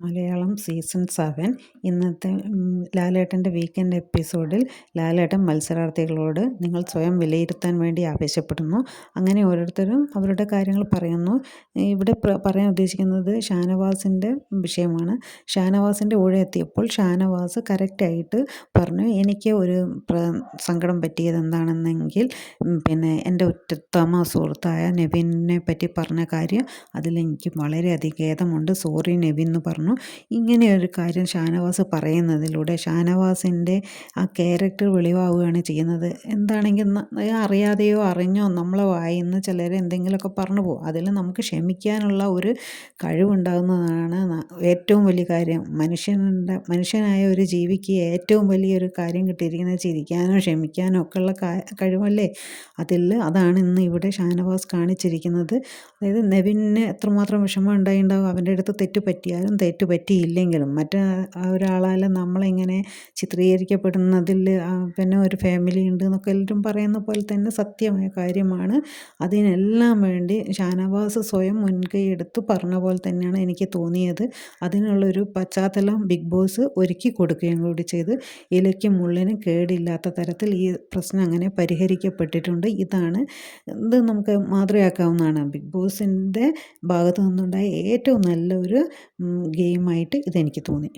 Malayalam season 7 ഇന്നത്തെ ലാലേട്ടൻ്റെ weekend എപ്പിസോഡിൽ ലാലേട്ടൻ മത്സരാർത്ഥികളോട് നിങ്ങൾ സ്വയം വിലയിരുത്താൻ വേണ്ടി ആവശ്യപ്പെടുന്നു. അങ്ങനെ ഓരോരുത്തരും അവരുടെ കാര്യങ്ങൾ പറയുന്നു. ഇവിടെ പറയാൻ ഉദ്ദേശിക്കുന്നത് ഷാനവാസിൻ്റെ വിഷയമാണ്. ഷാനവാസിൻ്റെ ഊഴം എത്തിയപ്പോൾ ഷാനവാസ് കറക്റ്റായിട്ട് പറഞ്ഞു, എനിക്ക് ഒരു സങ്കടം പറ്റിയത് എന്താണെന്നെങ്കിൽ എൻ്റെ ഉത്തമ സുഹൃത്തായ നെവിനെ പറ്റി പറഞ്ഞ കാര്യം, അതിലെനിക്ക് വളരെയധികം ഖേദമുണ്ട്, സോറി നെവിൻ എന്ന് പറഞ്ഞു. ഇങ്ങനെയൊരു കാര്യം ഷാനവാസ് പറയുന്നതിലൂടെ ഷാനവാസിൻ്റെ ആ ക്യാരക്ടർ വെളിവാവുകയാണ് ചെയ്യുന്നത്. എന്താണെങ്കിൽ അറിയാതെയോ അറിഞ്ഞോ നമ്മളെ വായിന്ന് ചിലർ എന്തെങ്കിലുമൊക്കെ പറഞ്ഞു പോകും. അതിൽ നമുക്ക് ക്ഷമിക്കാനുള്ള ഒരു കഴിവുണ്ടാകുന്നതാണ് ഏറ്റവും വലിയ കാര്യം. മനുഷ്യനായ ഒരു ജീവിക്ക് ഏറ്റവും വലിയൊരു കാര്യം കിട്ടിയിരിക്കുന്നത് ചിരിക്കാനോ ക്ഷമിക്കാനോ ഒക്കെയുള്ള കഴിവല്ലേ. അതാണ് ഇന്ന് ഇവിടെ ഷാനവാസ് കാണിച്ചിരിക്കുന്നത്. അതായത് നെവിന് എത്രമാത്രം വിഷമം ഉണ്ടായിട്ടുണ്ടാകും, അവൻ്റെ അടുത്ത് തെറ്റ് പറ്റിയാലും തെറ്റ് പറ്റിയില്ലെങ്കിലും ഒരാളാൽ നമ്മളിങ്ങനെ ചിത്രീകരിക്കപ്പെടുന്നതിൽ പിന്നെ ഒരു ഫാമിലി ഉണ്ട് എന്നൊക്കെ എല്ലാവരും പറയുന്ന പോലെ തന്നെ സത്യമായ കാര്യമാണ്. അതിനെല്ലാം വേണ്ടി ഷാനവാസ് സ്വയം മുൻകൈ എടുത്ത് പറഞ്ഞ പോലെ തന്നെയാണ് എനിക്ക് തോന്നിയത്. അതിനുള്ളൊരു പശ്ചാത്തലം ബിഗ് ബോസ് ഒരുക്കി കൊടുക്കുകയും കൂടി ചെയ്ത് ഇലയ്ക്കും മുള്ളിനും കേടില്ലാത്ത തരത്തിൽ ഈ പ്രശ്നം അങ്ങനെ പരിഹരിക്കപ്പെട്ടിട്ടുണ്ട്. ഇത് നമുക്ക് മാതൃകയാക്കാവുന്നതാണ്. ബിഗ് ബോസിൻ്റെ ഭാഗത്തു നിന്നുണ്ടായ ഏറ്റവും നല്ലൊരു ഗെയിമായിട്ട് ഇതെനിക്ക് തോന്നി.